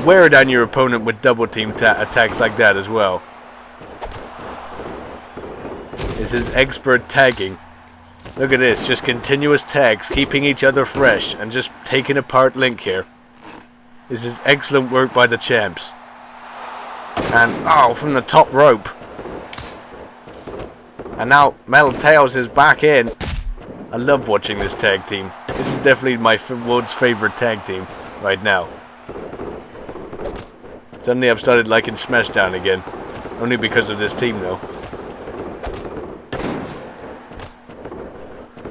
Wear down your opponent with double team attacks like that as well. This is expert tagging. Look at this, just continuous tags, keeping each other fresh and just taking apart Link here. This is excellent work by the champs. And oh, from the top rope. And now Metal Tails is back in. I love watching this tag team. This is definitely my world's favorite tag team right now. Suddenly I've started liking Smashdown again. Only because of this team though.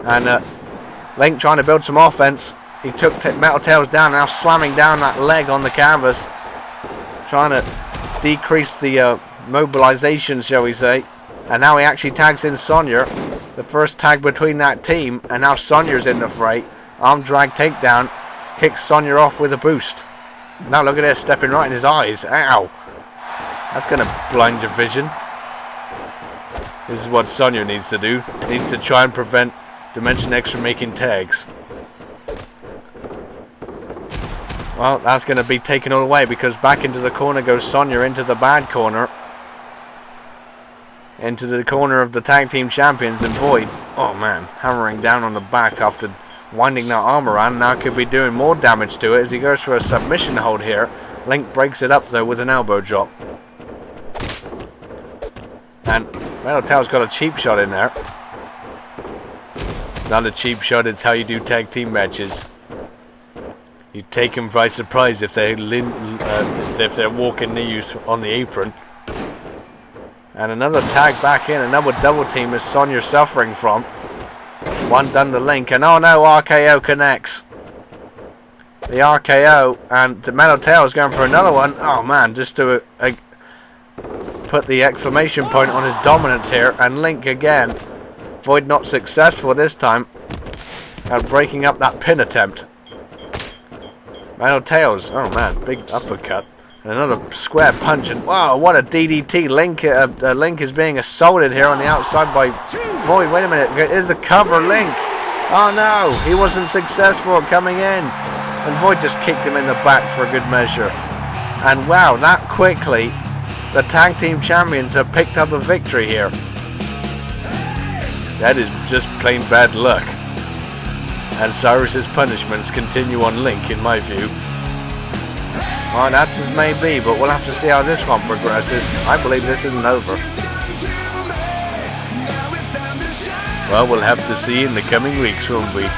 And Link trying to build some offense. He took Metal Tails down, now slamming down that leg on the canvas. Trying to decrease the mobilization, shall we say. And now he actually tags in Sonya. The first tag between that team. And now Sonya's in the fray. Arm drag takedown. Kicks Sonya off with a boost. Now look at this, stepping right in his eyes. Ow! That's going to blind your vision. This is what Sonya needs to do. Needs to try and prevent Dimension X from making tags. Well, that's going to be taken all away because back into the corner goes Sonya, into the bad corner. Into the corner of the tag team champions, and Void, oh man, hammering down on the back after winding that arm around. Now could be doing more damage to it as he goes for a submission hold here. Link breaks it up though with an elbow drop. And Metal Tails got a cheap shot in there. Not a cheap shot, it's how you do tag team matches. You take them by surprise if they're walking near you on the apron. And another tag back in, another double team is Sonya suffering from. One done to Link, and oh no, RKO connects. The RKO, and the Metal Tails going for another one. Oh man, just to put the exclamation point on his dominance here, and Link again. Void not successful this time at breaking up that pin attempt. Metal Tails, oh man, big uppercut. And another square punch, and wow, what a DDT. Link is being assaulted here on the outside by Void. Wait a minute, is the cover Link? Oh no, he wasn't successful at coming in. And Void just kicked him in the back for a good measure. And wow, that quickly, the tag team champions have picked up a victory here. That is just plain bad luck. And Cyrus's punishments continue on Link, in my view. Well, that's as may be, but we'll have to see how this one progresses. I believe this isn't over. Well, we'll have to see in the coming weeks, won't we?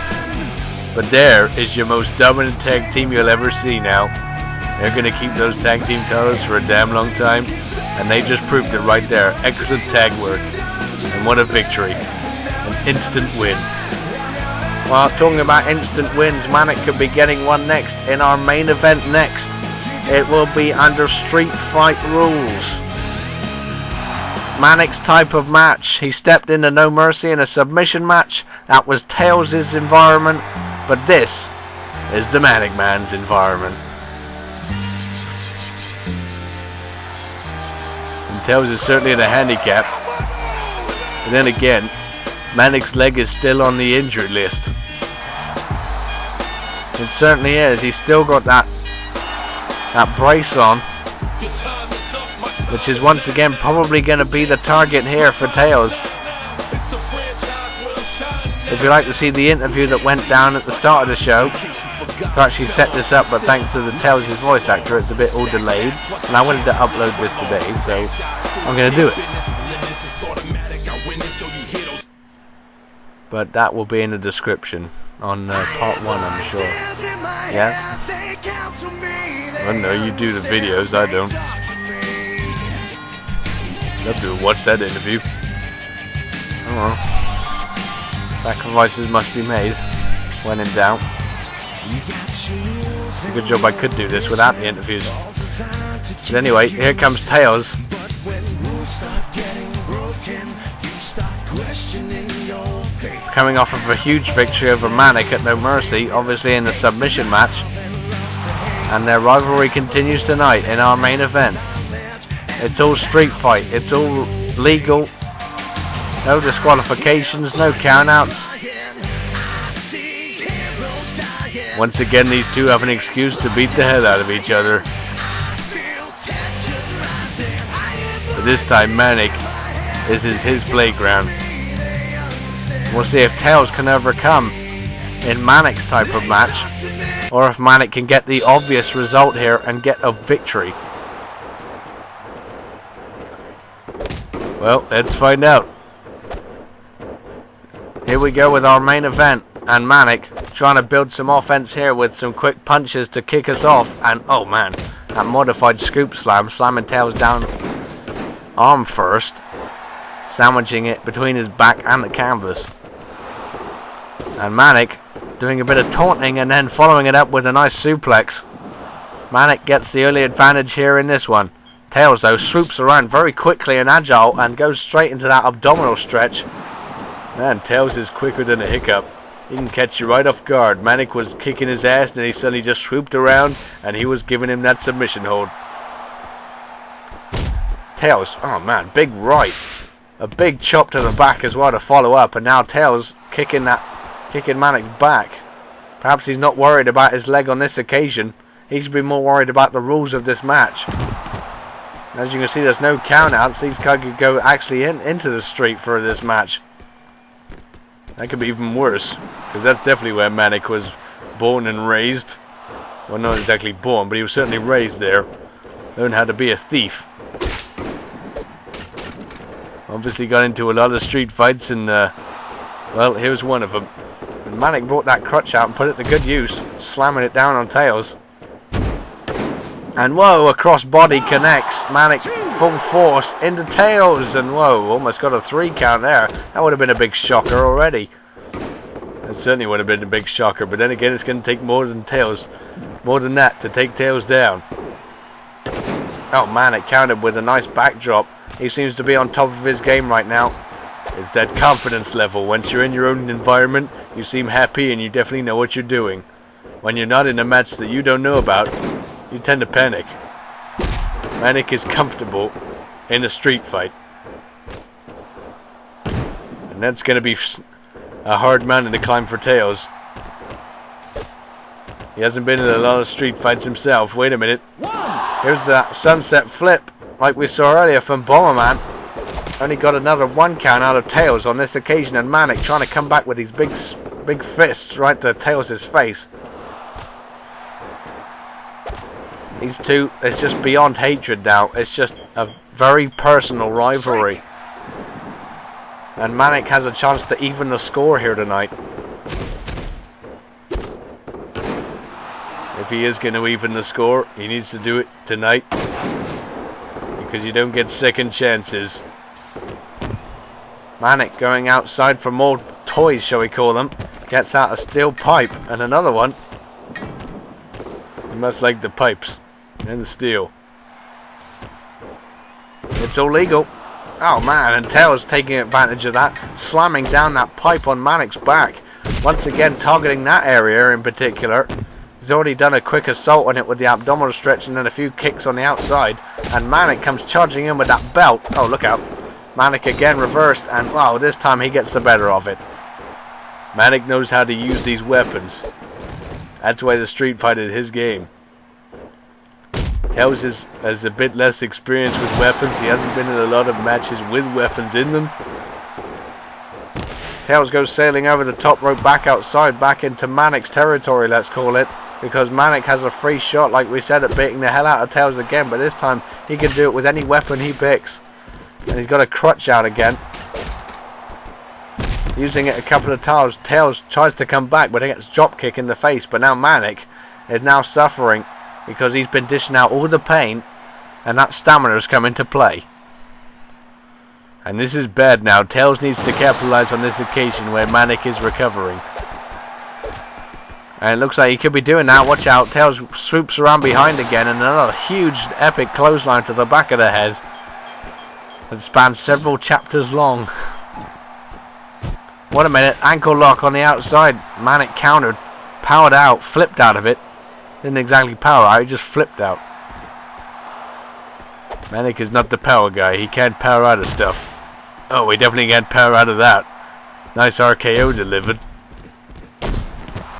But there is your most dominant tag team you'll ever see now. They're going to keep those tag team titles for a damn long time, and they just proved it right there. Excellent tag work. And what a victory. An instant win. Well, talking about instant wins, Manic could be getting one next in our main event next. It will be under Street Fight rules. Manic's type of match. He stepped into No Mercy in a submission match. That was Tails' environment. But this is the Manic Man's environment. And Tails is certainly in a handicap. But then again, Manic's leg is still on the injury list. It certainly is. He's still got that brace on, which is once again probably going to be the target here for Tails. If you'd like to see the interview that went down at the start of the show, to actually set this up, but thanks to the Tails' voice actor, it's a bit all delayed, and I wanted to upload this today, so I'm going to do it. But that will be in the description on part 1, I'm sure. Yeah? I know you do the videos, I don't. Love to watch that interview. Oh well. Sacrifices must be made when in doubt. It's a good job I could do this without the interviews. But anyway, here comes Tails. Coming off of a huge victory over Manic at No Mercy, obviously in the submission match. And their rivalry continues tonight in our main event. It's all street fight, it's all legal. No disqualifications, no countouts. Once again, these two have an excuse to beat the hell out of each other. But this time Manic, this is his playground. We'll see if Tails can overcome in Manic's type of match, or if Manic can get the obvious result here and get a victory. Well, let's find out. Here we go with our main event, and Manic trying to build some offense here with some quick punches to kick us off, and oh man, that modified scoop slam, slamming Tails down arm first, sandwiching it between his back and the canvas. And Manic doing a bit of taunting and then following it up with a nice suplex. Manic gets the early advantage here in this one. Tails though swoops around very quickly and agile and goes straight into that abdominal stretch. Man, Tails is quicker than a hiccup. He can catch you right off guard. Manic was kicking his ass and he suddenly just swooped around and he was giving him that submission hold. Tails, oh man, big right. A big chop to the back as well to follow up, and now Tails kicking Manic's back. Perhaps he's not worried about his leg on this occasion. He should be more worried about the rules of this match. As you can see, there's no countouts. These guys could go actually into the street for this match. That could be even worse, because that's definitely where Manic was born and raised. Well, not exactly born, but he was certainly raised there. Learned how to be a thief. Obviously got into a lot of street fights, and well, here's one of them. And Manic brought that crutch out and put it to good use, slamming it down on Tails. And whoa, a cross body connects. Manic full force into Tails, and whoa, almost got a 3 count there. That would have been a big shocker already. That certainly would have been a big shocker, but then again, it's going to take more than that to take Tails down. Oh, Manic countered with a nice backdrop. He seems to be on top of his game right now. It's that confidence level. Once you're in your own environment, you seem happy and you definitely know what you're doing. When you're not in a match that you don't know about, you tend to panic. Manic is comfortable in a street fight. And that's going to be a hard mountain to climb for Tails. He hasn't been in a lot of street fights himself. Wait a minute. Here's that sunset flip, like we saw earlier from Bomberman. Only got another 1 count out of Tails on this occasion, and Manic trying to come back with these big fists right to Tails' face. These two, it's just beyond hatred now. It's just a very personal rivalry. And Manic has a chance to even the score here tonight. If he is going to even the score, he needs to do it tonight, because you don't get second chances. Manic going outside for more toys, shall we call them. Gets out a steel pipe and another one. He must like the pipes and the steel. It's all legal. Oh man, and Tails taking advantage of that, slamming down that pipe on Manic's back. Once again targeting that area in particular. He's already done a quick assault on it with the abdominal stretch and then a few kicks on the outside. And Manic comes charging in with that belt. Oh, look out. Manic again reversed, and wow, this time he gets the better of it. Manic knows how to use these weapons. That's why the street fight is his game. Tails has a bit less experience with weapons. He hasn't been in a lot of matches with weapons in them. Tails goes sailing over the top rope back outside, back into Manic's territory, let's call it. Because Manic has a free shot, like we said, at beating the hell out of Tails again. But this time, he can do it with any weapon he picks. And he's got a crutch out again. Using it a couple of times, Tails tries to come back, but he gets drop kick in the face. But now Manic is now suffering, because he's been dishing out all the pain, and that stamina has come into play. And this is bad now. Tails needs to capitalize on this occasion where Manic is recovering. And it looks like he could be doing that. Watch out. Tails swoops around behind again, and another huge epic clothesline to the back of the head that spans several chapters long. What a minute. Ankle lock on the outside. Manic countered, powered out, flipped out of it. Didn't exactly power out, he just flipped out. Manic is not the power guy. He can't power out of stuff. Oh, he definitely can't power out of that. Nice RKO delivered.